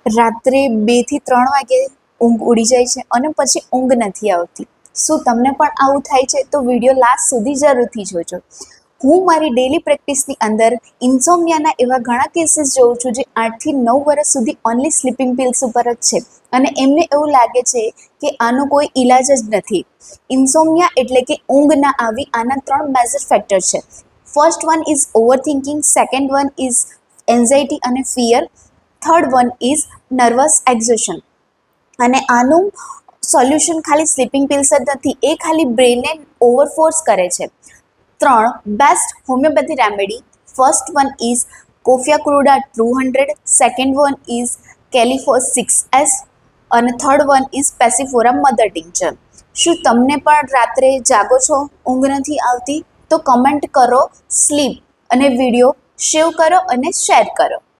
રાત્રે 2 થી 3 વાગે ઊંઘ ઉડી જાય છે અને પછી ઊંઘ નથી આવતી. શું તમને પણ આવું થાય છે? તો વિડીયો લાસ્ટ સુધી જરૂરથી જોજો. હું મારી ડેલી પ્રેક્ટિસની અંદર ઇન્સોમ્નિયાના એવા ઘણા કેસીસ જોઉં છું જે 8 થી 9 વર્ષ સુધી ઓનલી સ્લીપિંગ પિલ્સ ઉપર જ છે અને એમને એવું લાગે છે કે આનો કોઈ ઈલાજ જ નથી. ઇન્સોમ્નિયા એટલે કે ઊંઘ ના આવી આના 3 મેજર ફેક્ટર છે. ફર્સ્ટ વન ઇઝ ઓવર થિંકિંગ, સેકન્ડ વન ઇઝ એન્ઝાઇટી અને fear, third one is nervous exhaustion. અને આનું સોલ્યુશન ખાલી સ્લીપિંગ પિલ્સ જ નથી, એ ખાલી બ્રેનને ઓવરફોર્સ કરે છે. 3 best homeopathy remedy. First one is coffea cruda 200, second one is કેલિફોસ 6S અને third one is passiflora mother tincture. શું તમને પણ રાત્રે જાગો છો, ઊંઘ નથી આવતી? તો કમેન્ટ કરો સ્લીપ અને વિડીયો સેવ કરો અને શેર કરો.